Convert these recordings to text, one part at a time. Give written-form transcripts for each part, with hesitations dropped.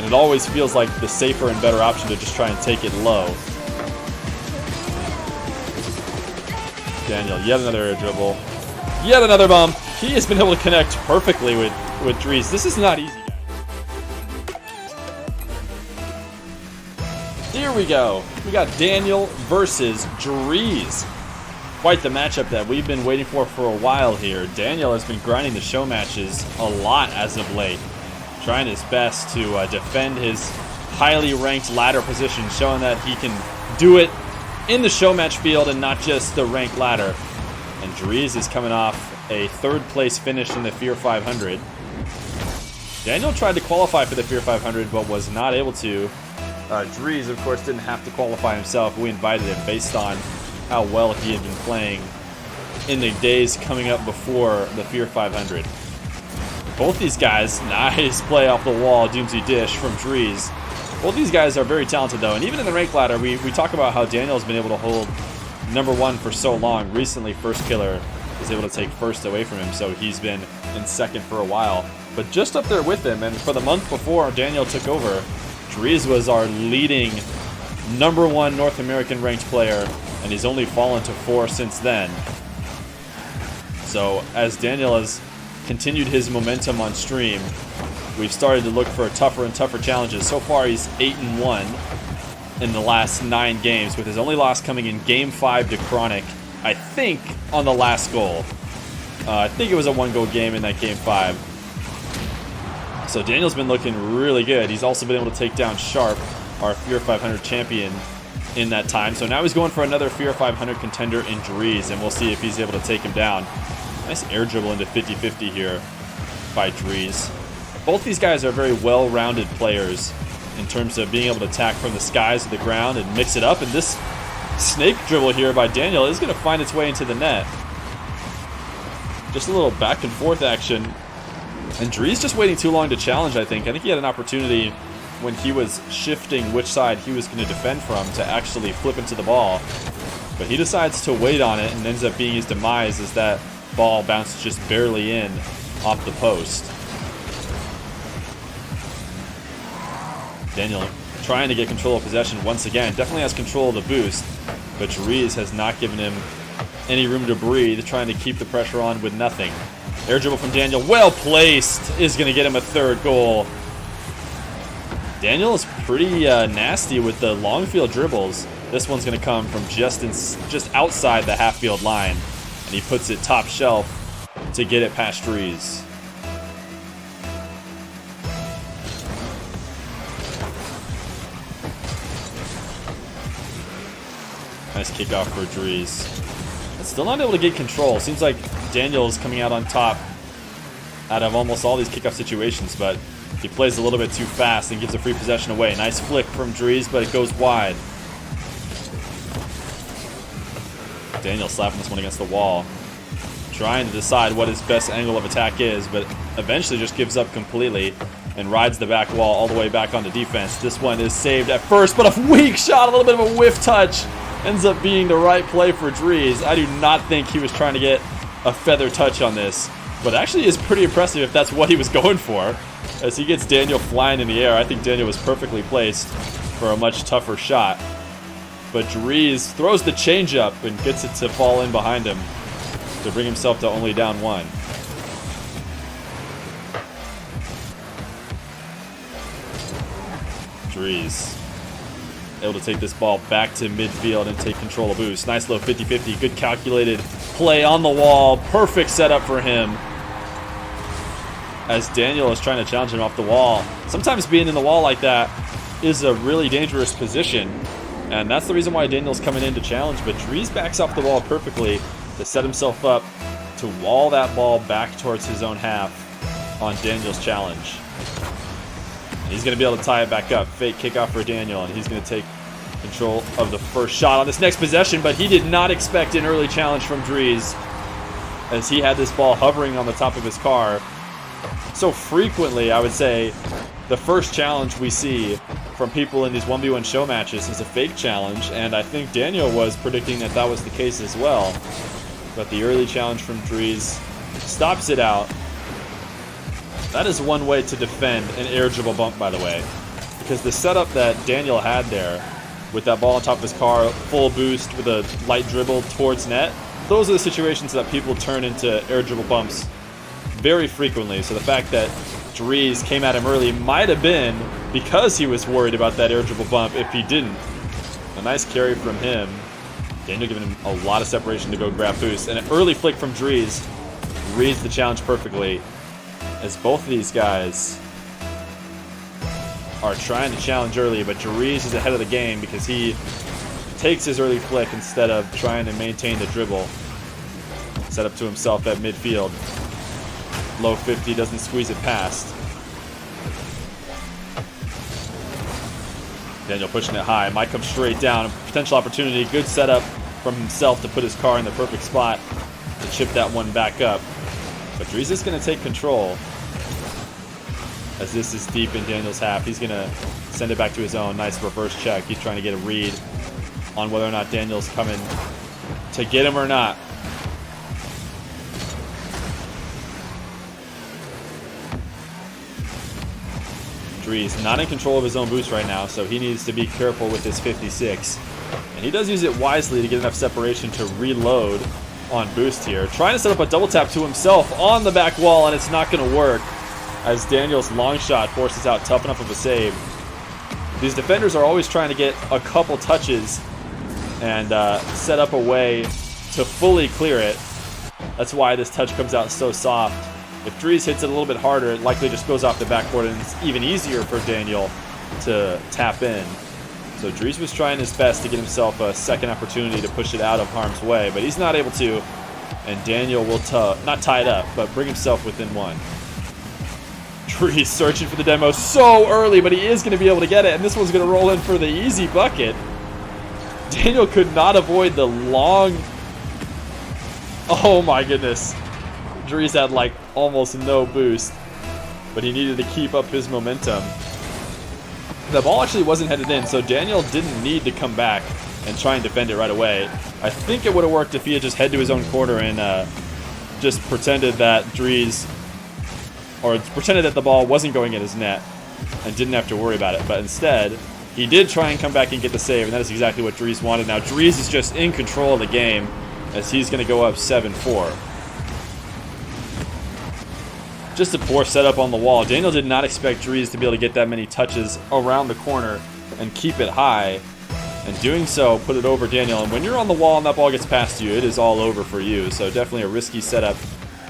and it always feels like the safer and better option to just try and take it low. Daniel, yet another air dribble. Yet another bump. He has been able to connect perfectly with Dreaz. This is not easy, guys. Here we go. We got Daniel versus Dreaz. Quite the matchup that we've been waiting for a while here. Daniel has been grinding the show matches a lot as of late, trying his best to defend his highly ranked ladder position, showing that he can do it in the show match field and not just the ranked ladder. And Dreaz is coming off a third place finish in the Feer 500. Daniel tried to qualify for the Feer 500 but was not able to. Dreaz, of course, didn't have to qualify himself. We invited him based on how well he had been playing in the days coming up before the Feer 500. Both these guys, nice play off the wall, Doomsy Dish from Dreaz. Both these guys are very talented though, and even in the rank ladder, we talk about how Daniel's been able to hold #1 for so long. Recently, First Killer was able to take first away from him, so he's been in second for a while. But just up there with him, and for the month before Daniel took over, Dreaz was our leading #1 North American ranked player, and he's only fallen to 4 since then. So as Daniel has continued his momentum on stream, we've started to look for tougher and tougher challenges. So far he's 8-1 in the last 9 games, with his only loss coming in Game 5 to Chronic, I think on the last goal. I think it was a 1-goal game in that Game 5. So Daniel's been looking really good. He's also been able to take down Sharp, our Feer 500 champion, in that time. So now he's going for another Feer 500 contender in Dreaz, and we'll see if he's able to take him down. Nice air dribble into 50-50 here by Dreaz. Both these guys are very well-rounded players in terms of being able to attack from the skies to the ground and mix it up. And this snake dribble here by Daniel is going to find its way into the net. Just a little back and forth action. And Dreaz just waiting too long to challenge, I think. I think he had an opportunity when he was shifting which side he was going to defend from to actually flip into the ball. But he decides to wait on it, and ends up being his demise as that ball bounces just barely in off the post. Daniel trying to get control of possession once again. Definitely has control of the boost, but Dreaz has not given him any room to breathe, trying to keep the pressure on with nothing. Air dribble from Daniel, well placed, is going to get him a third goal. Daniel is pretty nasty with the long field dribbles. This one's going to come from just outside the half field line, and he puts it top shelf to get it past Dreaz. Nice kickoff for Dreaz. Still not able to get control. Seems like Daniel is coming out on top out of almost all these kickoff situations, but he plays a little bit too fast and gives a free possession away. Nice flick from Dreaz, but it goes wide. Daniel slapping this one against the wall, trying to decide what his best angle of attack is, but eventually just gives up completely and rides the back wall all the way back onto defense. This one is saved at first, but a weak shot, a little bit of a whiff touch. Ends up being the right play for Dreaz. I do not think he was trying to get a feather touch on this, but actually is pretty impressive if that's what he was going for, as he gets Daniel flying in the air. I think Daniel was perfectly placed for a much tougher shot, but Dreaz throws the changeup and gets it to fall in behind him to bring himself to only down 1. Dreaz able to take this ball back to midfield and take control of boost. Nice low 50-50, good calculated play on the wall. Perfect setup for him as Daniel is trying to challenge him off the wall. Sometimes being in the wall like that is a really dangerous position, and that's the reason why Daniel's coming in to challenge. But Dreaz backs off the wall perfectly to set himself up to wall that ball back towards his own half on Daniel's challenge. He's going to be able to tie it back up. Fake kickoff for Daniel, and he's going to take control of the first shot on this next possession, but he did not expect an early challenge from Dreaz, as he had this ball hovering on the top of his car. So frequently, I would say, the first challenge we see from people in these 1v1 show matches is a fake challenge, and I think Daniel was predicting that that was the case as well. But the early challenge from Dreaz stops it out. That is one way to defend an air dribble bump, by the way. because the setup that Daniel had there, with that ball on top of his car, full boost with a light dribble towards net, those are the situations that people turn into air dribble bumps very frequently. So the fact that Dreaz came at him early might have been because he was worried about that air dribble bump if he didn't. A nice carry from him. Daniel giving him a lot of separation to go grab boost. And an early flick from Dreaz reads the challenge perfectly, as both of these guys are trying to challenge early, but Dreaz is ahead of the game because he takes his early flick instead of trying to maintain the dribble. Set up to himself at midfield. Low 50, doesn't squeeze it past. Daniel pushing it high, might come straight down. Potential opportunity, good setup from himself to put his car in the perfect spot to chip that one back up. But Dreaz is going to take control. As this is deep in Daniel's half, he's going to send it back to his own. Nice reverse check. He's trying to get a read on whether or not Daniel's coming to get him or not. Dreaz not in control of his own boost right now, so he needs to be careful with his 56. And he does use it wisely to get enough separation to reload on boost here. Trying to set up a double tap to himself on the back wall, and it's not going to work, as Daniel's long shot forces out tough enough of a save. These defenders are always trying to get a couple touches and set up a way to fully clear it. That's why this touch comes out so soft. If Dreaz hits it a little bit harder, it likely just goes off the backboard, and it's even easier for Daniel to tap in. So Dreaz was trying his best to get himself a second opportunity to push it out of harm's way, but he's not able to, and Daniel will not tie it up, but bring himself within one. Dreaz searching for the demo so early, but he is going to be able to get it, and this one's going to roll in for the easy bucket. Daniel could not avoid the long... Oh my goodness. Dreaz had like almost no boost, but he needed to keep up his momentum. The ball actually wasn't headed in, so Daniel didn't need to come back and try and defend it right away. I think it would have worked if he had just head to his own corner and just pretended that Dreaz, or pretended that the ball wasn't going in his net and didn't have to worry about it. But instead, he did try and come back and get the save, and that is exactly what Dreaz wanted. Now Dreaz is just in control of the game as he's going to go up 7-4. Just a poor setup on the wall. Daniel did not expect Dreaz to be able to get that many touches around the corner and keep it high. And doing so, put it over Daniel. And when you're on the wall and that ball gets past you, it is all over for you. So definitely a risky setup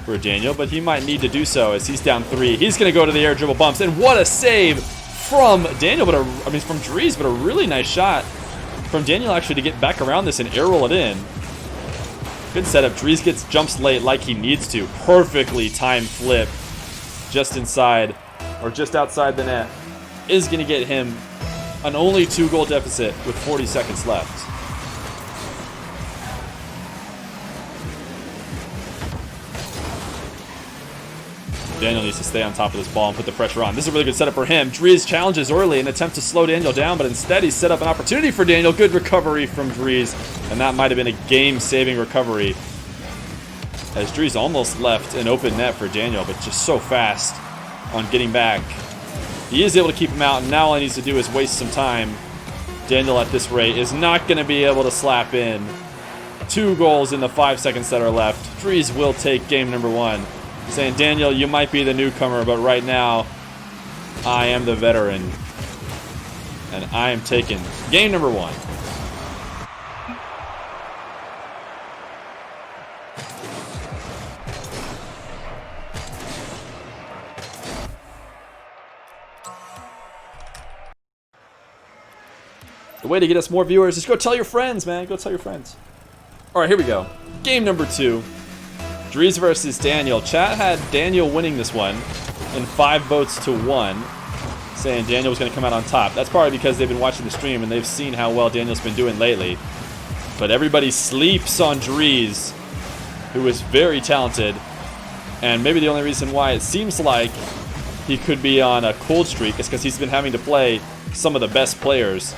for Daniel, but he might need to do so as he's down 3. He's going to go to the air dribble bumps. And what a save from Daniel, from Dreaz, but a really nice shot from Daniel actually to get back around this and air roll it in. Good setup. Dreaz gets jumps late like he needs to. Perfectly timed flip. Just inside, or just outside the net, is going to get him an only 2-goal deficit with 40 seconds left. Daniel needs to stay on top of this ball and put the pressure on. This is a really good setup for him. Dreaz challenges early in an attempt to slow Daniel down, but instead he set up an opportunity for Daniel. Good recovery from Dreaz, and that might have been a game-saving recovery, as Dreaz almost left an open net for Daniel, but just so fast on getting back. He is able to keep him out, and now all he needs to do is waste some time. Daniel at this rate is not going to be able to slap in 2 goals in the 5 seconds that are left. Dreaz will take game number 1. Saying, Daniel, you might be the newcomer, but right now, I am the veteran. And I am taking game number 1. The way to get us more viewers is go tell your friends, man. Go tell your friends. All right, here we go. Game number 2. Dreaz versus Daniel. Chat had Daniel winning this one in 5 votes to 1, saying Daniel was going to come out on top. That's probably because they've been watching the stream and they've seen how well Daniel's been doing lately. But everybody sleeps on Dreaz, who is very talented. And maybe the only reason why it seems like he could be on a cold streak is because he's been having to play some of the best players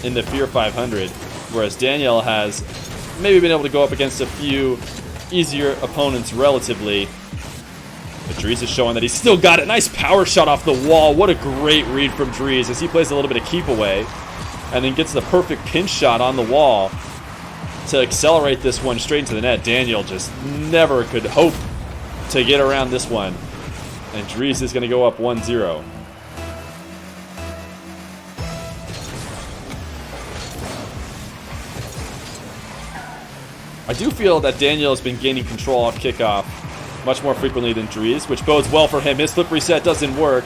in the Feer 500, whereas Daniel has maybe been able to go up against a few easier opponents relatively But Dreaz is showing that he's still got it. Nice power shot off the wall. What a great read from Dreaz as he plays a little bit of keep away and then gets the perfect pinch shot on the wall to accelerate this one straight into the net. Daniel just never could hope to get around this one. And Dreaz is going to go up 1-0. I do feel that Daniel has been gaining control off kickoff much more frequently than Dreaz, which bodes well for him. His flip reset doesn't work,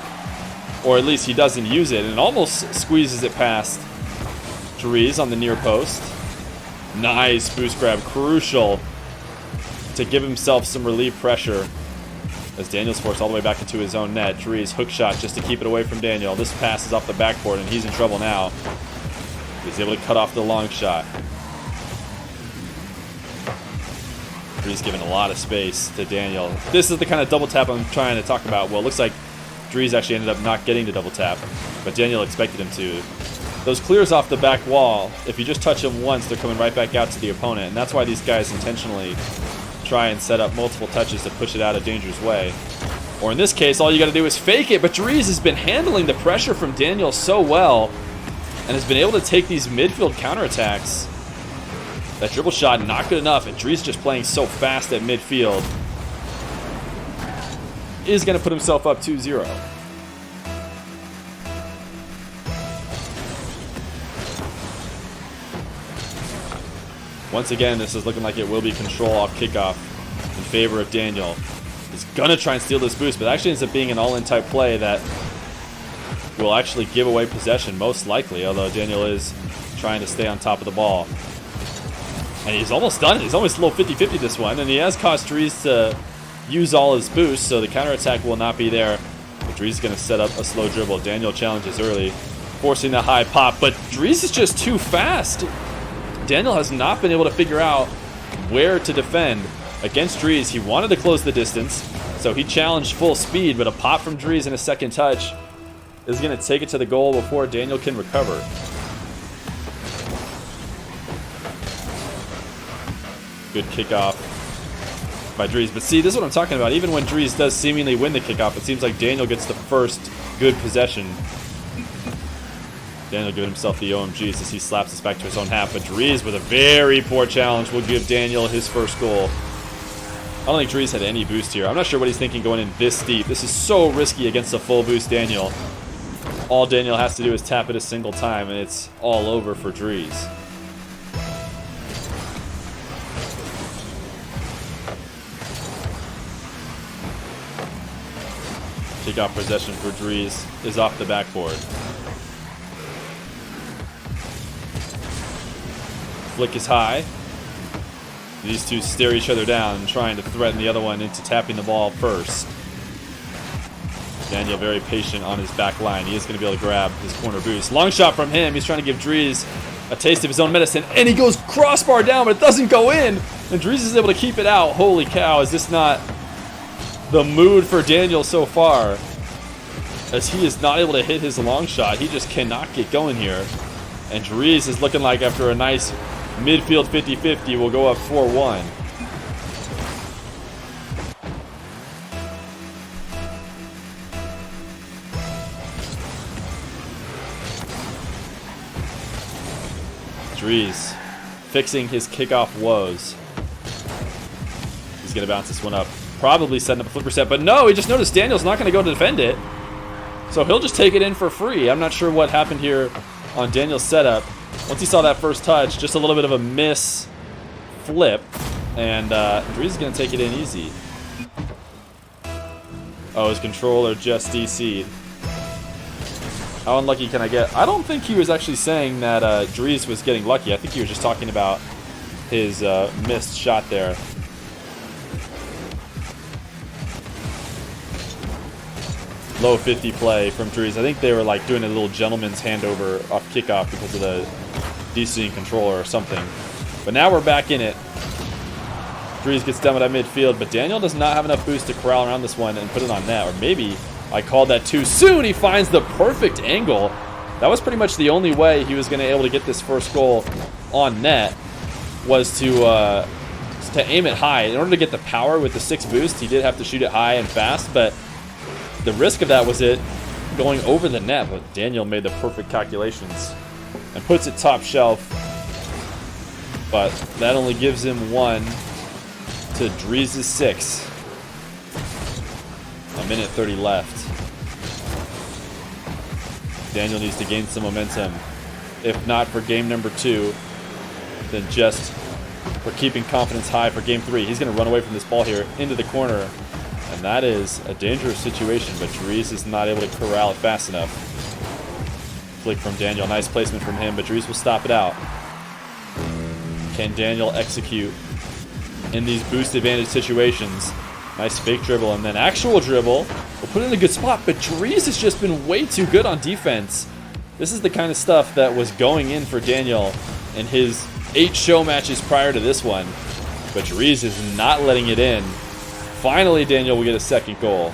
or at least he doesn't use it, and almost squeezes it past Dreaz on the near post. Nice boost grab, crucial to give himself some relief pressure as Daniel's forced all the way back into his own net. Dreaz hook shot just to keep it away from Daniel. This pass is off the backboard and he's in trouble now. He's able to cut off the long shot. Dreaz giving a lot of space to Daniel. This is the kind of double tap I'm trying to talk about. Well, it looks like Dreaz actually ended up not getting the double tap, but Daniel expected him to. Those clears off the back wall, if you just touch them once, they're coming right back out to the opponent, and that's why these guys intentionally try and set up multiple touches to push it out of danger's way. Or in this case, all you got to do is fake it, but Dreaz has been handling the pressure from Daniel so well and has been able to take these midfield counterattacks. That dribble shot, not good enough, and Dreaz just playing so fast at midfield is going to put himself up 2-0. Once again, this is looking like it will be control off kickoff in favor of Daniel. He's going to try and steal this boost, but actually ends up being an all-in type play that will actually give away possession, most likely, although Daniel is trying to stay on top of the ball. And he's almost done it. He's almost a little 50-50 this one, and he has caused Dreaz to use all his boosts, so the counterattack will not be there. But Dreaz is going to set up a slow dribble. Daniel challenges early, forcing the high pop, but Dreaz is just too fast. Daniel has not been able to figure out where to defend against Dreaz. He wanted to close the distance, so he challenged full speed, but a pop from Dreaz in a second touch is going to take it to the goal before Daniel can recover. Good kickoff by Dreaz. But see, this is what I'm talking about. Even when Dreaz does seemingly win the kickoff, it seems like Daniel gets the first good possession. Daniel giving himself the OMGs as he slaps this back to his own half. But Dreaz with a very poor challenge will give Daniel his first goal. I don't think Dreaz had any boost here. I'm not sure what he's thinking going in this deep. This is so risky against a full boost Daniel. All Daniel has to do is tap it a single time, and it's all over for Dreaz. Kickoff possession for Dreaz is off the backboard. Flick is high. These two stare each other down, trying to threaten the other one into tapping the ball first. Daniel very patient on his back line. He is going to be able to grab his corner boost. Long shot from him. He's trying to give Dreaz a taste of his own medicine, and he goes crossbar down, but it doesn't go in. And Dreaz is able to keep it out. Holy cow, is this not the mood for Daniel so far? As he is not able to hit his long shot. He just cannot get going here. And Dreaz is looking like after a nice midfield 50-50 will go up 4-1. Dreaz fixing his kickoff woes. He's going to bounce this one up. Probably setting up a flipper set, but no, he just noticed Daniel's not going to go to defend it. So he'll just take it in for free. I'm not sure what happened here on Daniel's setup. Once he saw that first touch, just a little bit of a miss flip, and Dreaz is going to take it in easy. Oh, his controller just DC'd. How unlucky can I get? I don't think he was actually saying that Dreaz was getting lucky. I think he was just talking about his missed shot there. Low 50 play from Dreaz. I think they were like doing a little gentleman's handover off kickoff because of the DCing controller or something. But now we're back in it. Dreaz gets done with that midfield, but Daniel does not have enough boost to corral around this one and put it on net. Or maybe I called that too soon. He finds the perfect angle. That was pretty much the only way he was going to be able to get this first goal on net, was to to aim it high. In order to get the power with the 6 boost, he did have to shoot it high and fast, but the risk of that was it going over the net. But Daniel made the perfect calculations and puts it top shelf. But that only gives him 1 to Dreaz's 6. A minute 30 left. Daniel needs to gain some momentum. If not for game number 2, then just for keeping confidence high for game 3. He's going to run away from this ball here into the corner. And that is a dangerous situation, but Dreaz is not able to corral it fast enough. Flick from Daniel. Nice placement from him, but Dreaz will stop it out. Can Daniel execute in these boost advantage situations? Nice fake dribble and then actual dribble. We'll put it in a good spot, but Dreaz has just been way too good on defense. This is the kind of stuff that was going in for Daniel in his 8 show matches prior to this one. But Dreaz is not letting it in. Finally, Daniel will get a second goal.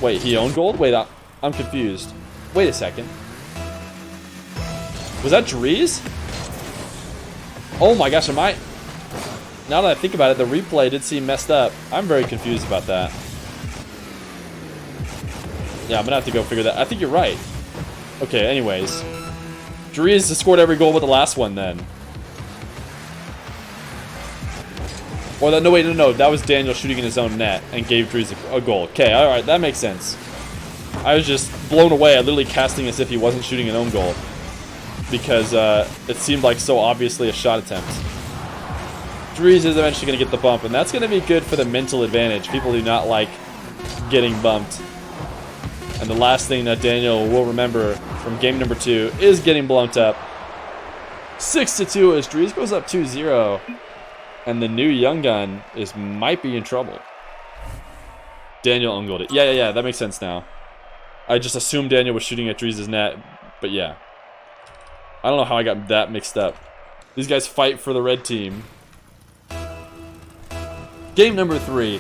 Wait, he owned goal? Wait, I'm confused. Wait a second. Was that Dreaz? Oh my gosh, am I... Now that I think about it, the replay did seem messed up. I'm very confused about that. Yeah, I'm going to have to go figure that. I think you're right. Okay, anyways. Dreaz has scored every goal but the last one then. Or that, no, wait, no. That was Daniel shooting in his own net and gave Dreaz a goal. Okay, alright, that makes sense. I was just blown away. I literally casting as if he wasn't shooting an own goal. Because it seemed like so obviously a shot attempt. Dreaz is eventually going to get the bump, and that's going to be good for the mental advantage. People do not like getting bumped. And the last thing that Daniel will remember from game number 2 is getting blown up. 6-2 as Dreaz goes up 2-0. And the new young gun might be in trouble. Daniel ungoaled it. Yeah, that makes sense now. I just assumed Daniel was shooting at Dreaz's net, but yeah. I don't know how I got that mixed up. These guys fight for the red team. Game number 3,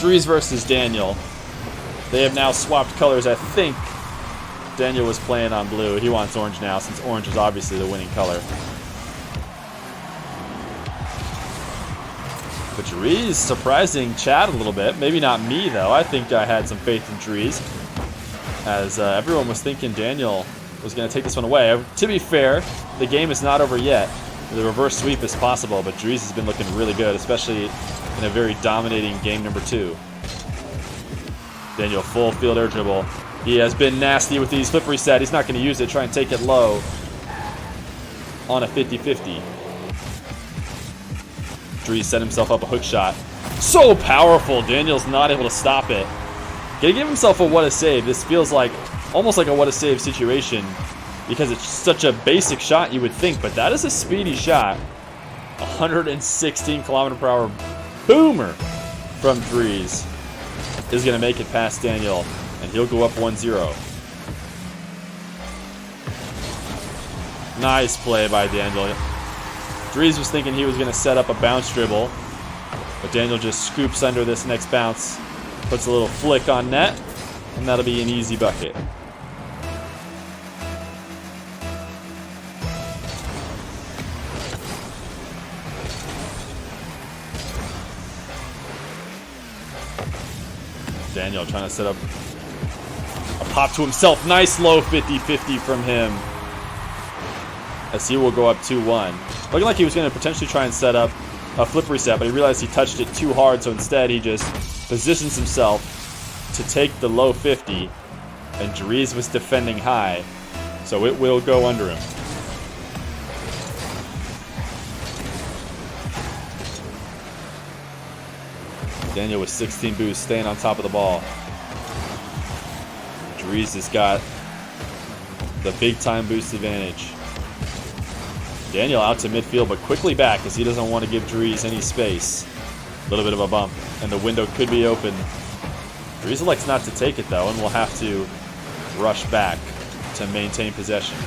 Dreaz versus Daniel. They have now swapped colors. I think Daniel was playing on blue. He wants orange now, since orange is obviously the winning color. But Dreaz surprising Chad a little bit. Maybe not me, though. I think I had some faith in Dreaz, as everyone was thinking Daniel was going to take this one away. To be fair, the game is not over yet. The reverse sweep is possible, but Dreaz has been looking really good, especially in a very dominating game number 2. Daniel, full field air dribble. He has been nasty with these flip reset. He's not going to use it. Try and take it low on a 50-50. Dreaz set himself up a hook shot. So powerful. Daniel's not able to stop it. Gonna give himself a what a save. This feels like almost like a what a save situation because it's such a basic shot you would think, but that is a speedy shot. 116 km/h boomer from Dreaz is going to make it past Daniel, and he'll go up 1-0. Nice play by Daniel. Dreaz was thinking he was going to set up a bounce dribble, but Daniel just scoops under this next bounce, puts a little flick on net, and that'll be an easy bucket. Daniel trying to set up a pop to himself. Nice low 50-50 from him, as he will go up 2-1. Looking like he was going to potentially try and set up a flip reset, but he realized he touched it too hard, so instead he just positions himself to take the low 50, and Dreaz was defending high, so it will go under him. Daniel with 16 boosts, staying on top of the ball. Dreaz has got the big-time boost advantage. Daniel out to midfield, but quickly back as he doesn't want to give Dreaz any space. A little bit of a bump, and the window could be open. Dreaz elects not to take it, though, and will have to rush back to maintain possession.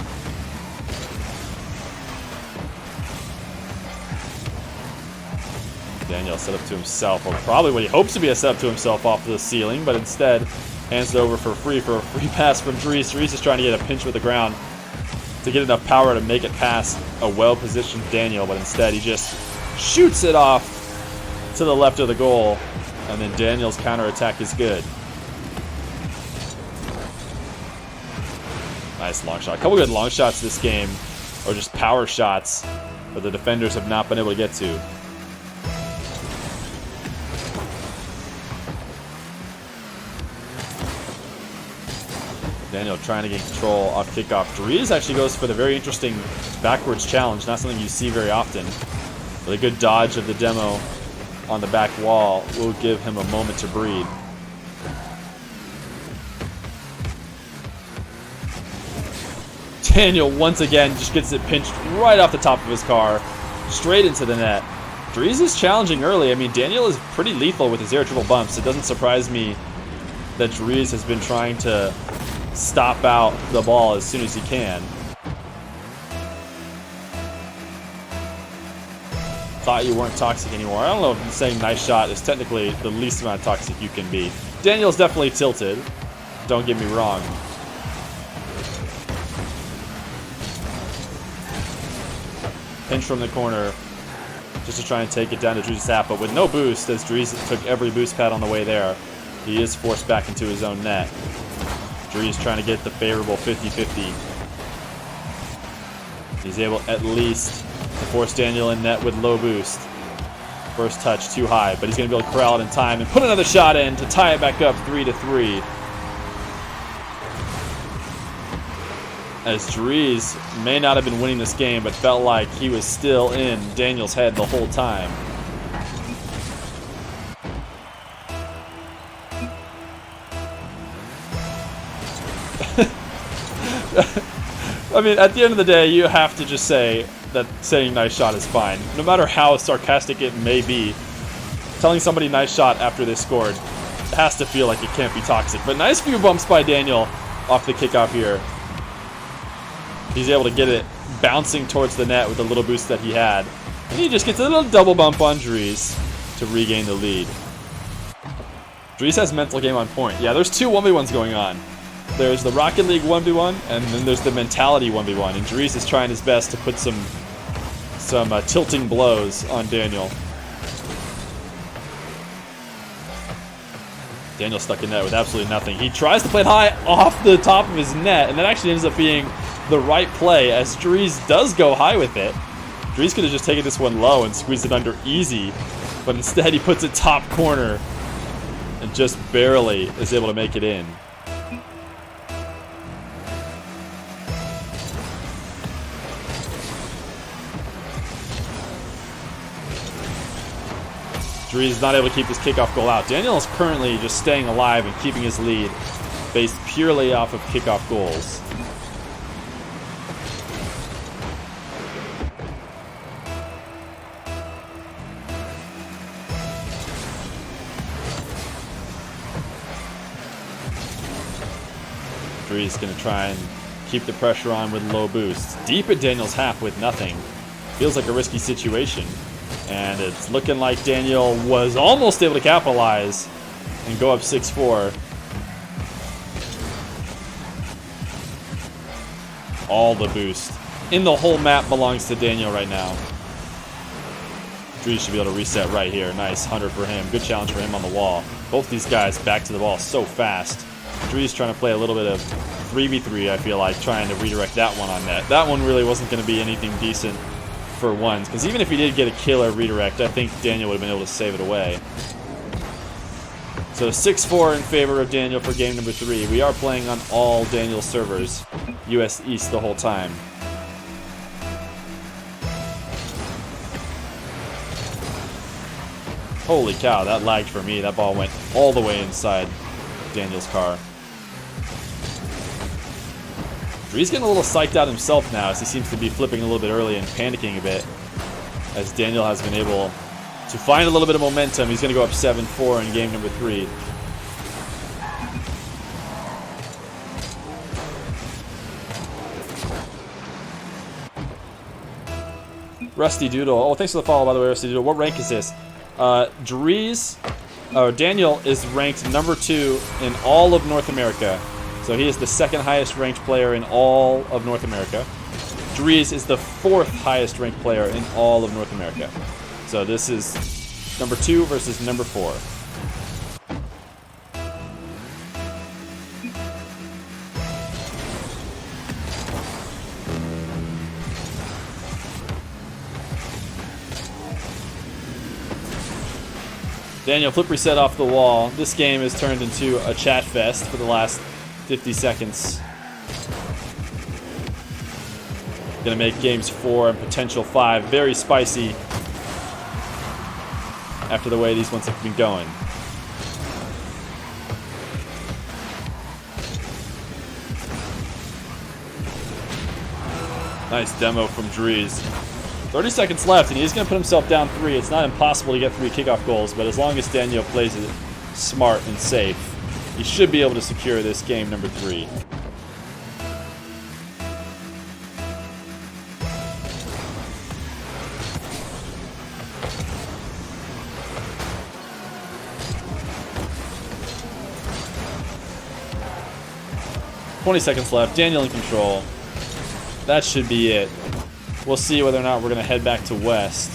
Daniel set up to himself, or probably what he hopes to be a setup to himself off the ceiling, but instead hands it over for a free pass from Dreaz. Dreaz is trying to get a pinch with the ground. to get enough power to make it past a well-positioned Daniel, but instead he just shoots it off to the left of the goal, and then Daniel's counterattack is good. Nice long shot. A couple good long shots this game, or just power shots, but the defenders have not been able to get to. Daniel trying to get control off kickoff. Dreaz actually goes for the very interesting backwards challenge, not something you see very often. But a good dodge of the demo on the back wall will give him a moment to breathe. Daniel once again just gets it pinched right off the top of his car, straight into the net. Dreaz is challenging early. I mean, Daniel is pretty lethal with his air triple bumps. It doesn't surprise me that Dreaz has been trying to stop out the ball as soon as he can. Thought you weren't toxic anymore. I don't know if saying nice shot is technically the least amount of toxic you can be. Daniel's definitely tilted. Don't get me wrong. Pinch from the corner just to try and take it down to Dreaz's hat, but with no boost, as Dreaz took every boost pad on the way there, he is forced back into his own net. Dreaz trying to get the favorable 50-50. He's able at least to force Daniel in net with low boost. First touch too high, but he's going to be able to corral it in time and put another shot in to tie it back up 3-3. As Dreaz may not have been winning this game, but felt like he was still in Daniel's head the whole time. I mean, at the end of the day, you have to just say that saying nice shot is fine. No matter how sarcastic it may be, telling somebody nice shot after they scored has to feel like it can't be toxic. But nice few bumps by Daniel off the kickoff here. He's able to get it bouncing towards the net with the little boost that he had. And he just gets a little double bump on Dreaz to regain the lead. Dreaz has mental game on point. Yeah, there's two 1v1s going on. There's the Rocket League 1v1, and then there's the mentality 1v1. And Dreaz is trying his best to put some tilting blows on Daniel. Daniel stuck in net with absolutely nothing. He tries to play it high off the top of his net, and that actually ends up being the right play, as Dreaz does go high with it. Dreaz could have just taken this one low and squeezed it under easy, but instead he puts it top corner and just barely is able to make it in. Dreaz is not able to keep this kickoff goal out. Daniel is currently just staying alive and keeping his lead based purely off of kickoff goals. Dreaz going to try and keep the pressure on with low boosts. Deep at Daniel's half with nothing. Feels like a risky situation. And it's looking like Daniel was almost able to capitalize and go up 6-4. All the boost in the whole map belongs to Daniel right now. Dreaz should be able to reset right here. Nice 100 for him. Good challenge for him on the wall. Both these guys back to the ball so fast. Dreaz trying to play a little bit of 3v3, I feel like, trying to redirect that one on net. That one really wasn't going to be anything decent for ones, because even if he did get a killer redirect, I think Daniel would have been able to save it away. So 6-4 in favor of Daniel for game number 3. We are playing on all Daniel servers, US East the whole time. Holy cow, that lagged for me. That ball went all the way inside Daniel's car. Dreaz getting a little psyched out himself now, as he seems to be flipping a little bit early and panicking a bit, as Daniel has been able to find a little bit of momentum. He's going to go up 7-4 in game number 3. Rusty Doodle. Oh, thanks for the follow, by the way, Rusty Doodle. What rank is this? Daniel is ranked number 2 in all of North America. So he is the second highest ranked player in all of North America. Dreaz is the fourth highest ranked player in all of North America. So this is number 2 versus number 4. Daniel, flip reset off the wall. This game has turned into a chat fest for the last 50 seconds. Gonna make games 4 and potential 5 very spicy after the way these ones have been going. Nice demo from Dreaz. 30 seconds left, and he's going to put himself down 3. It's not impossible to get 3 kickoff goals, but as long as Daniel plays it smart and safe, he should be able to secure this game number 3. $20 seconds left. Daniel in control. That should be it. We'll see whether or not we're going to head back to West.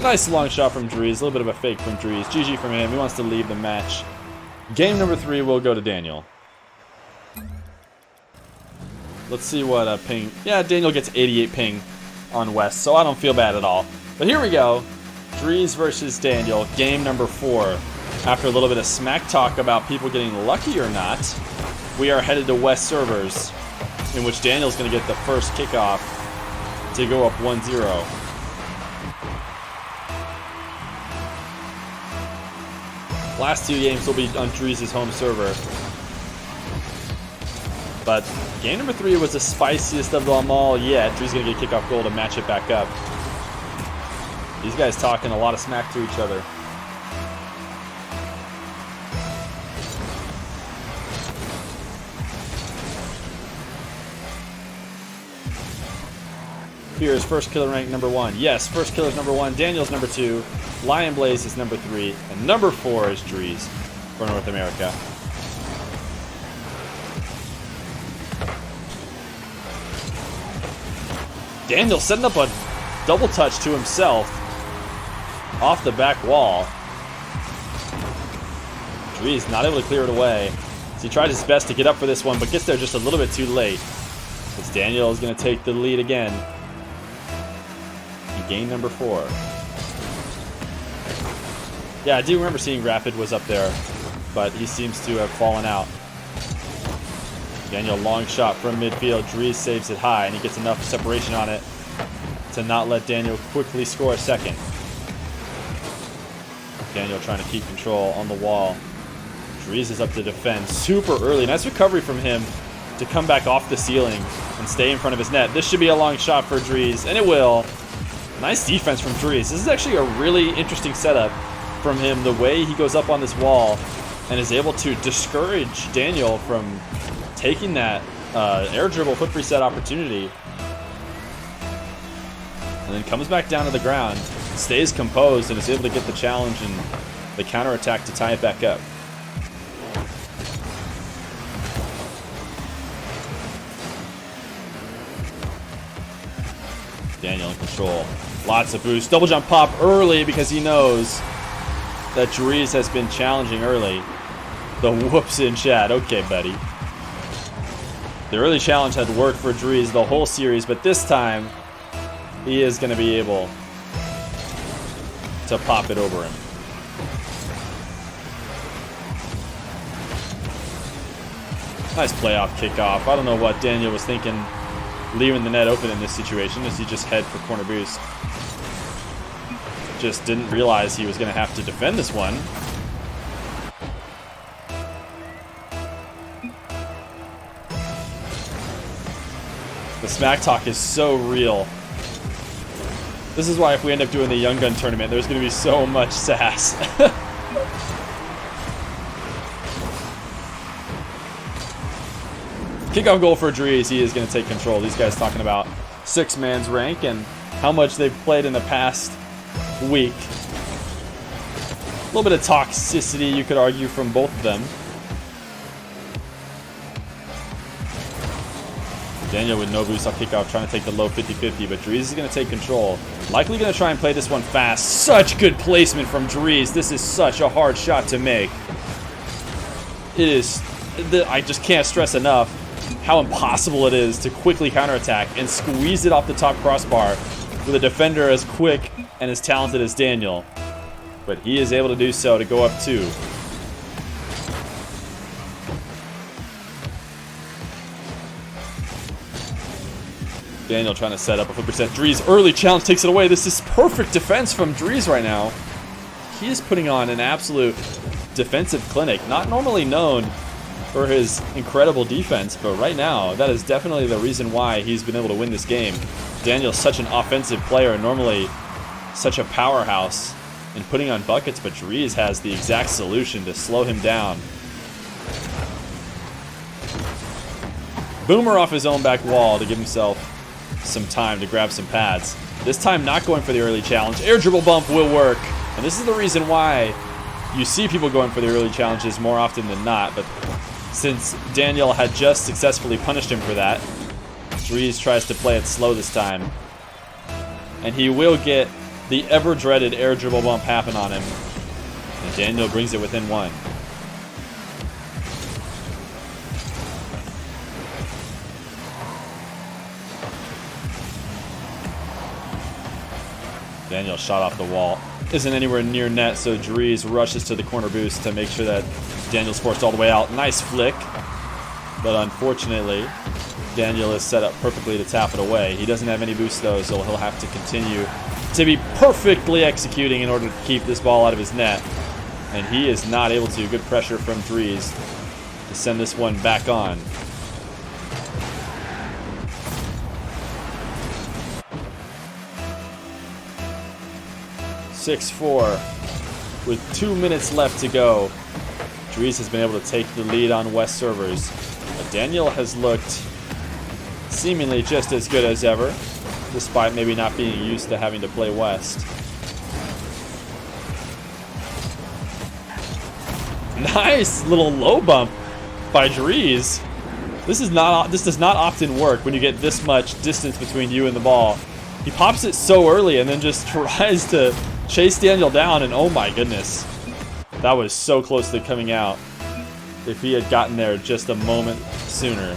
Nice long shot from Dreaz. A little bit of a fake from Dreaz. GG from him. He wants to leave the match. Game number 3 will go to Daniel. Let's see what ping. Yeah, Daniel gets 88 ping on West, so I don't feel bad at all. But here we go. Dreaz versus Daniel, game number 4. After a little bit of smack talk about people getting lucky or not, we are headed to West servers, in which Daniel's going to get the first kickoff to go up 1-0. Last 2 games will be on Dreaz's home server. But game number 3 was the spiciest of them all yet. Dreaz's going to get a kickoff goal to match it back up. These guys talking a lot of smack to each other. Feer's first killer rank number 1. Yes, first killer's number 1. Daniel's number 2. Lion Blaze is number 3. And number 4 is Dreaz for North America. Daniel setting up a double touch to himself off the back wall. Dreaz not able to clear it away. So he tried his best to get up for this one, but gets there just a little bit too late. As Daniel is going to take the lead again in game number 4. Yeah, I do remember seeing Rapid was up there, but he seems to have fallen out. Daniel, long shot from midfield. Dreaz saves it high, and he gets enough separation on it to not let Daniel quickly score a second. Daniel trying to keep control on the wall. Dreaz is up to defend super early. Nice recovery from him to come back off the ceiling and stay in front of his net. This should be a long shot for Dreaz, and it will. Nice defense from Dreaz. This is actually a really interesting setup from him, the way he goes up on this wall and is able to discourage Daniel from taking that air dribble flip reset opportunity. And then comes back down to the ground, stays composed, and is able to get the challenge and the counterattack to tie it back up. Daniel in control. Lots of boost. Double jump pop early because he knows that Dreaz has been challenging early. The whoops in chat. Okay, buddy. The early challenge had worked for Dreaz the whole series, but this time he is going to be able to pop it over him. Nice playoff kickoff. I don't know what Daniel was thinking leaving the net open in this situation, as he just head for corner boost. Just didn't realize he was going to have to defend this one. The smack talk is so real. This is why if we end up doing the Young Gun tournament, there's going to be so much sass. Kickoff goal for Dreaz. He is going to take control. These guys talking about six-man's rank and how much they've played in the past week. A little bit of toxicity, you could argue, from both of them. Daniel with no boost off kickoff, trying to take the low 50-50, but Dreaz is going to take control. Likely going to try and play this one fast. Such good placement from Dreaz. This is such a hard shot to make. It is, I just can't stress enough how impossible it is to quickly counterattack and squeeze it off the top crossbar with a defender as quick and as talented as Daniel. But he is able to do so to go up 2. Daniel trying to set up a flipper set. Dreaz early challenge takes it away. This is perfect defense from Dreaz right now. He is putting on an absolute defensive clinic. Not normally known for his incredible defense, but right now that is definitely the reason why he's been able to win this game. Daniel's such an offensive player, normally such a powerhouse in putting on buckets, but Dreaz has the exact solution to slow him down. Boomer off his own back wall to give himself some time to grab some pads. This time not going for the early challenge. Air dribble bump will work. And this is the reason why you see people going for the early challenges more often than not. But since Daniel had just successfully punished him for that, Dreaz tries to play it slow this time. And he will get the ever-dreaded air dribble bump happen on him. And Daniel brings it within 1. Daniel shot off the wall. Isn't anywhere near net, so Dreaz rushes to the corner boost to make sure that Daniel's forced all the way out. Nice flick. But unfortunately, Daniel is set up perfectly to tap it away. He doesn't have any boost though, so he'll have to continue to be perfectly executing in order to keep this ball out of his net. And he is not able to. Good pressure from Dreaz to send this one back on. (6-4) with 2 minutes left to go. Dreaz has been able to take the lead on West servers. But Daniel has looked seemingly just as good as ever, despite maybe not being used to having to play West. Nice little low bump by Dreaz. This does not often work when you get this much distance between you and the ball. He pops it so early and then just tries to chase Daniel down, and oh my goodness, that was so close to coming out if he had gotten there just a moment sooner.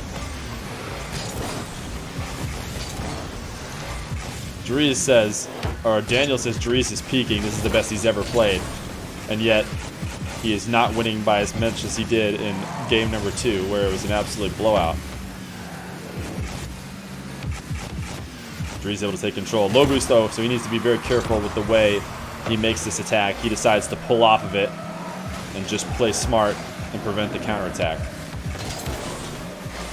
Dreaz says, or Daniel says Dreaz is peaking. This is the best he's ever played, and yet he is not winning by as much as he did in game number 2, where it was an absolute blowout. Dreaz able to take control. Low boost though, so he needs to be very careful with the way he makes this attack. He decides to pull off of it and just play smart and prevent the counterattack.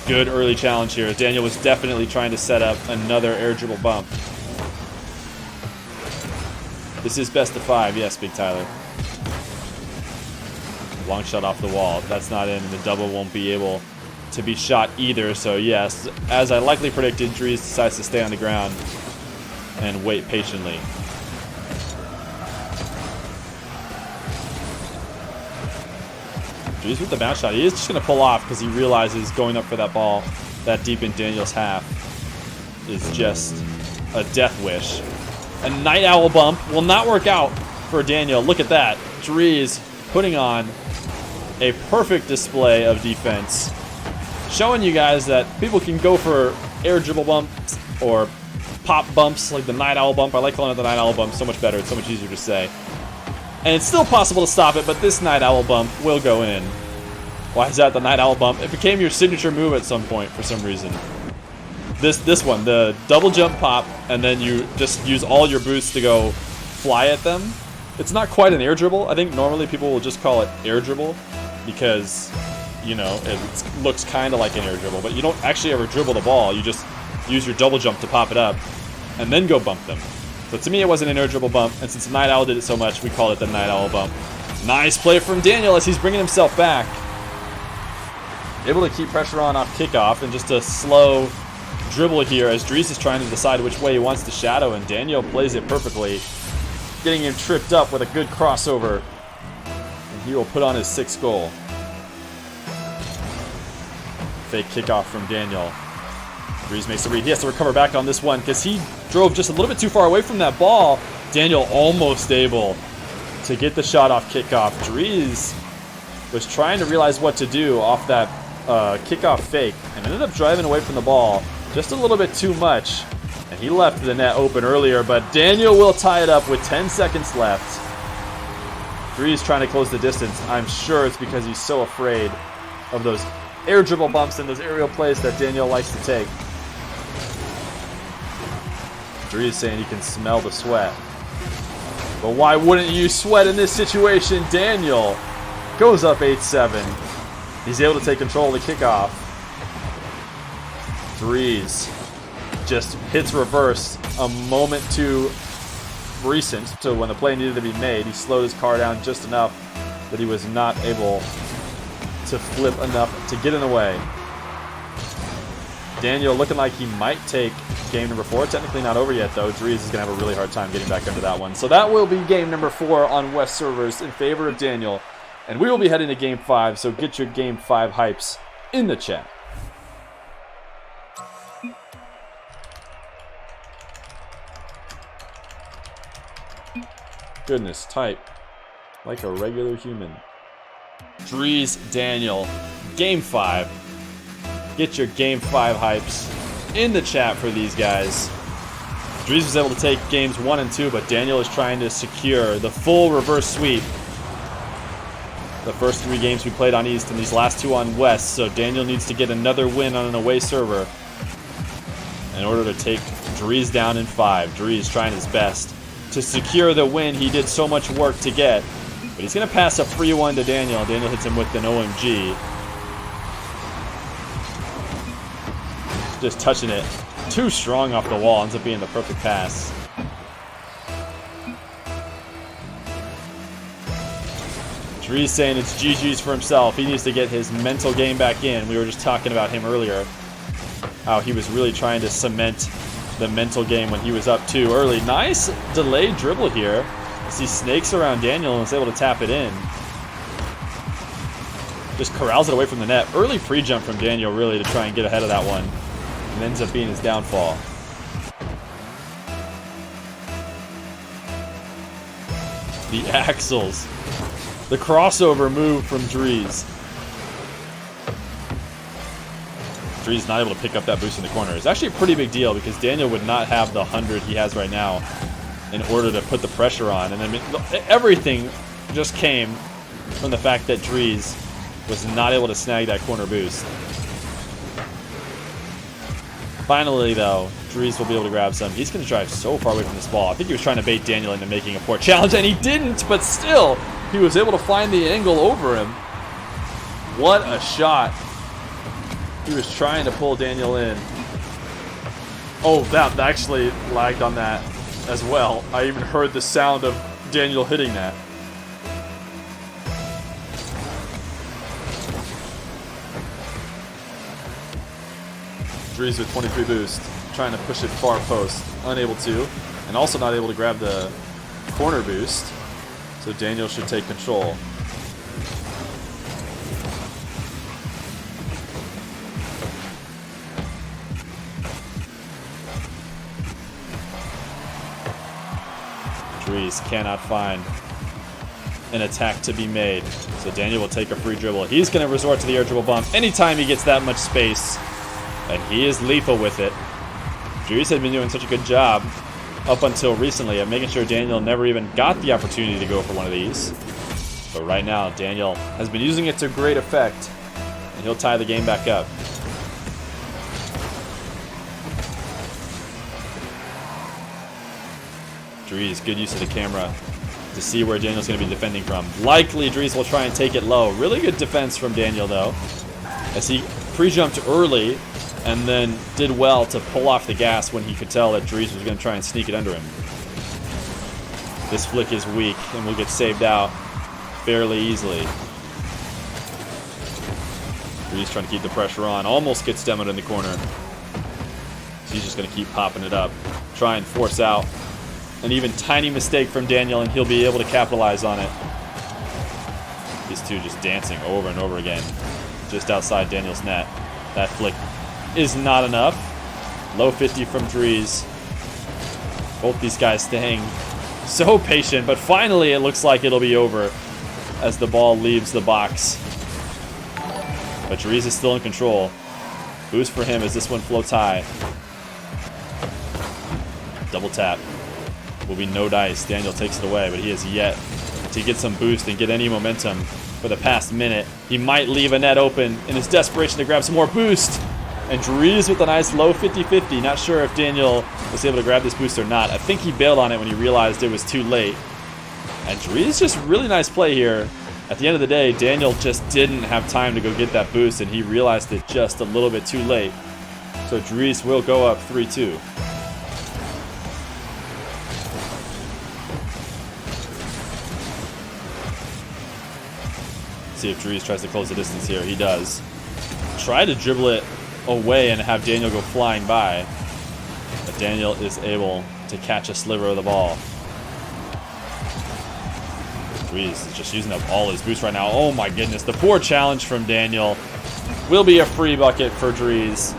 Good early challenge here. Daniel was definitely trying to set up another air dribble bump. This is best of 5, yes, Big Tyler. Long shot off the wall. That's not in, and the double won't be able to be shot either. So yes, as I likely predicted, Dreaz decides to stay on the ground and wait patiently. Dreaz with the bounce shot. He is just going to pull off because he realizes going up for that ball that deep in Daniel's half is just a death wish. A night owl bump will not work out for Daniel. Look at that. Dreaz putting on a perfect display of defense, showing you guys that people can go for air dribble bumps or pop bumps like the night owl bump. I like calling it the night owl bump, so much better. It's so much easier to say. And it's still possible to stop it, but this night owl bump will go in. Why is that the night owl bump? It became your signature move at some point for some reason. This one, the double jump pop, and then you just use all your boosts to go fly at them. It's not quite an air dribble. I think normally people will just call it air dribble because, you know, it looks kind of like an air dribble, but you don't actually ever dribble the ball. You just use your double jump to pop it up and then go bump them. So to me, it wasn't an air dribble bump, and since Night Owl did it so much, we call it the Night Owl bump. Nice play from Daniel as he's bringing himself back. Able to keep pressure on off kickoff and just to slow dribble here as Dreaz is trying to decide which way he wants to shadow, and Daniel plays it perfectly, getting him tripped up with a good crossover. And he will put on his 6th goal. Fake kickoff from Daniel. Dreaz makes the read. He has to recover back on this one because he drove just a little bit too far away from that ball. Daniel almost able to get the shot off kickoff. Dreaz was trying to realize what to do off that kickoff fake and ended up driving away from the ball just a little bit too much. And he left the net open earlier, but Daniel will tie it up with 10 seconds left. Dreaz trying to close the distance. I'm sure it's because he's so afraid of those air dribble bumps and those aerial plays that Daniel likes to take. Dreaz saying he can smell the sweat. But why wouldn't you sweat in this situation? Daniel goes up 8-7. He's able to take control of the kickoff. Dreaz just hits reverse a moment too recent to when the play needed to be made. He slowed his car down just enough that he was not able to flip enough to get in the way. Daniel looking like he might take game number 4. Technically not over yet, though. Dreaz is going to have a really hard time getting back into that one. So that will be game number 4 on West servers in favor of Daniel. And we will be heading to game 5, so get your game 5 hypes in the chat. Goodness, type like a regular human. Dreaz, Daniel, game 5. Get your game 5 hypes in the chat for these guys. Dreaz was able to take games 1 and 2, but Daniel is trying to secure the full reverse sweep. The first 3 games we played on East and these last 2 on West, so Daniel needs to get another win on an away server in order to take Dreaz down in 5. Dreaz trying his best to secure the win he did so much work to get. But he's going to pass a free one to Daniel. Daniel hits him with an OMG. Just touching it too strong off the wall. Ends up being the perfect pass. Dreaz saying it's GG's for himself. He needs to get his mental game back in. We were just talking about him earlier. How he was really trying to cement the mental game when he was up too early. Nice delayed dribble here as he snakes around Daniel and is able to tap it in. Just corrals it away from the net. Early pre-jump from Daniel really to try and get ahead of that one. And ends up being his downfall. The axles. The crossover move from Dreaz. Dreaz not able to pick up that boost in the corner. It's actually a pretty big deal because Daniel would not have the 100 he has right now in order to put the pressure on. And then everything just came from the fact that Dreaz was not able to snag that corner boost. Finally, though, Dreaz will be able to grab some. He's going to drive so far away from this ball. I think he was trying to bait Daniel into making a poor challenge, and he didn't, but still, he was able to find the angle over him. What a shot. He was trying to pull Daniel in. Oh, that actually lagged on that as well. I even heard the sound of Daniel hitting that. Dreaz with 23 boost, trying to push it far post, unable to, and also not able to grab the corner boost, so Daniel should take control. Dreaz cannot find an attack to be made, so Daniel will take a free dribble. He's going to resort to the air dribble bump anytime he gets that much space. And he is lethal with it. Dreaz had been doing such a good job up until recently of making sure Daniel never even got the opportunity to go for one of these. But right now, Daniel has been using it to great effect, and he'll tie the game back up. Dreaz, good use of the camera to see where Daniel's going to be defending from. Likely, Dreaz will try and take it low. Really good defense from Daniel, though, as he pre-jumped early and then did well to pull off the gas when he could tell that Dreaz was going to try and sneak it under him. This flick is weak and will get saved out fairly easily. Dreaz trying to keep the pressure on. Almost gets demoed in the corner. He's just going to keep popping it up. Try and force out an even tiny mistake from Daniel, and he'll be able to capitalize on it. These two just dancing over and over again, just outside Daniel's net. That flick is not enough. Low 50 from Dreaz. Both these guys staying so patient, but finally it looks like it'll be over as the ball leaves the box. But Dreaz is still in control. Boost for him as this one floats high. Double tap. Will be no dice. Daniel takes it away, but he has yet to get some boost and get any momentum for the past minute. He might leave a net open in his desperation to grab some more boost. And Dreaz with a nice low 50-50. Not sure if Daniel was able to grab this boost or not. I think he bailed on it when he realized it was too late. And Dreaz just really nice play here. At the end of the day, Daniel just didn't have time to go get that boost, and he realized it just a little bit too late. So Dreaz will go up 3-2. See if Dreaz tries to close the distance here. He does. Try to dribble it away and have Daniel go flying by. But Daniel is able to catch a sliver of the ball. Dreaz is just using up all his boost right now. Oh my goodness. The poor challenge from Daniel will be a free bucket for Dreaz.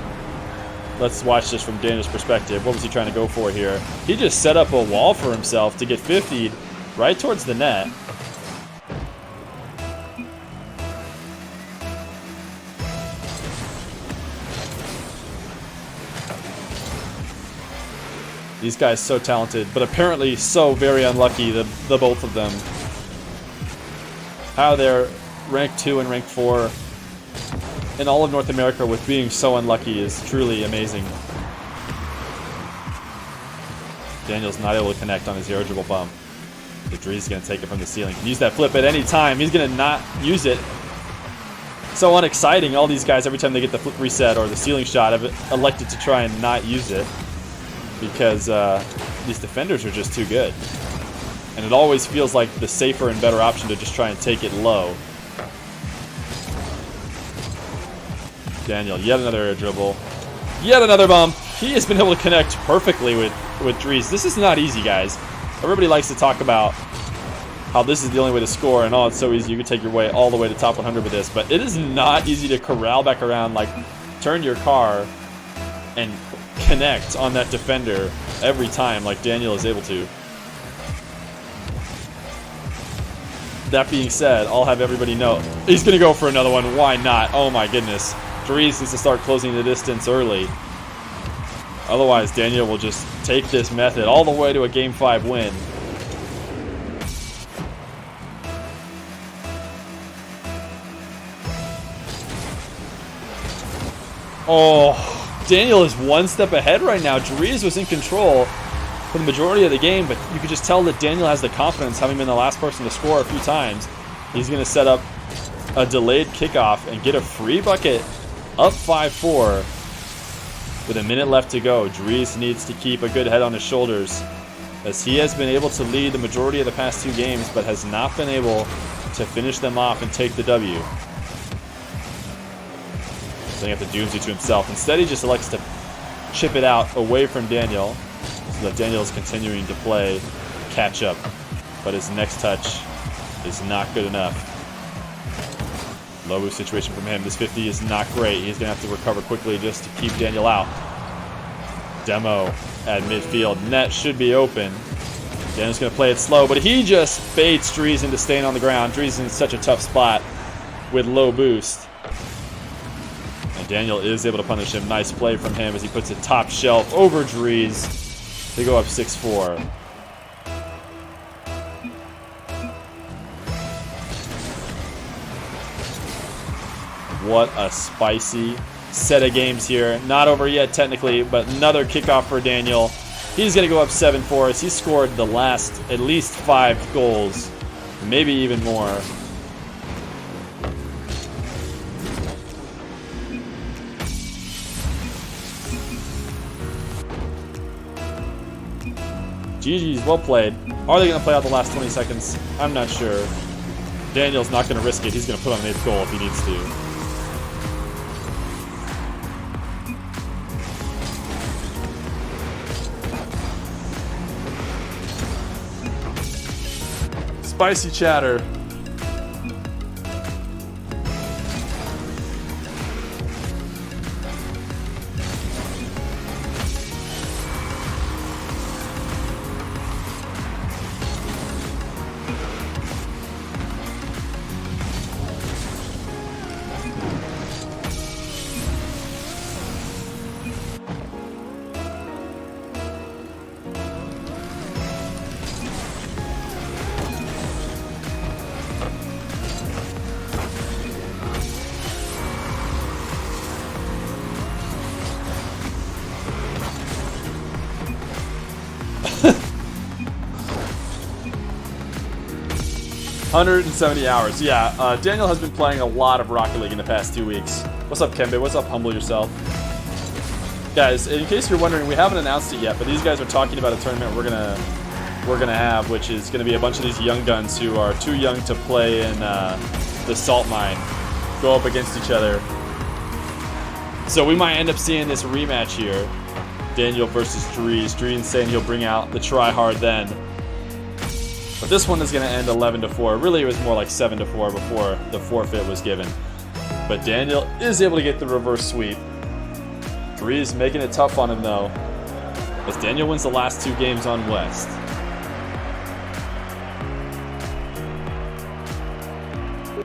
Let's watch this from Daniel's perspective. What was he trying to go for here? He just set up a wall for himself to get 50'd right towards the net. These guys so talented, but apparently so very unlucky, the both of them. How they're ranked 2 and ranked 4 in all of North America with being so unlucky is truly amazing. Daniel's not able to connect on his zero dribble bump. The Dreaz is going to take it from the ceiling. Can use that flip at any time. He's going to not use it. So unexciting. All these guys, every time they get the flip reset or the ceiling shot, have elected to try and not use it. Because these defenders are just too good. And it always feels like the safer and better option to just try and take it low. Daniel, yet another air dribble. Yet another bump. He has been able to connect perfectly with Dreaz. This is not easy, guys. Everybody likes to talk about how this is the only way to score and it's so easy, you can take your way all the way to top 100 with this. But it is not easy to corral back around, like turn your car and connect on that defender every time like Daniel is able to. That being said, I'll have everybody know he's going to go for another one. Why not? Oh my goodness. Dreaz needs to start closing the distance early. Otherwise, Daniel will just take this method all the way to a Game 5 win. Oh, Daniel is one step ahead right now. Dreaz was in control for the majority of the game, but you could just tell that Daniel has the confidence, having been the last person to score a few times. He's going to set up a delayed kickoff and get a free bucket up 5-4 with a minute left to go. Dreaz needs to keep a good head on his shoulders, as he has been able to lead the majority of the past 2 games, but has not been able to finish them off and take the W. Setting up the doomsday to himself. Instead, he just elects to chip it out away from Daniel, so that Daniel is continuing to play catch up. But his next touch is not good enough. Low move situation from him. This 50 is not great. He's going to have to recover quickly just to keep Daniel out. Demo at midfield. Net should be open. Daniel's going to play it slow, but he just baits Dreaz into staying on the ground. Dreaz is in such a tough spot with low boost. And Daniel is able to punish him. Nice play from him as he puts it top shelf over Dreaz. They go up 6-4. What a spicy set of games here. Not over yet technically, but another kickoff for Daniel. He's going to go up 7-4 as he scored the last at least 5 goals, maybe even more. GG's, well played. Are they going to play out the last 20 seconds? I'm not sure. Daniel's not going to risk it. He's going to put on an 8th goal if he needs to. spicy chatter. $170 hours. Yeah, Daniel has been playing a lot of Rocket League in the past 2 weeks. What's up, Kembe? What's up, Humble Yourself? Guys, in case you're wondering, we haven't announced it yet, but these guys are talking about a tournament we're gonna have, which is gonna be a bunch of these young guns who are too young to play in the salt mine go up against each other. So we might end up seeing this rematch here. Daniel versus Dreaz. Dreaz saying he'll bring out the try-hard then. But this one is going to end 11-4. Really, it was more like 7-4 before the forfeit was given. But Daniel is able to get the reverse sweep. Dreaz making it tough on him, though, as Daniel wins the last 2 games on West.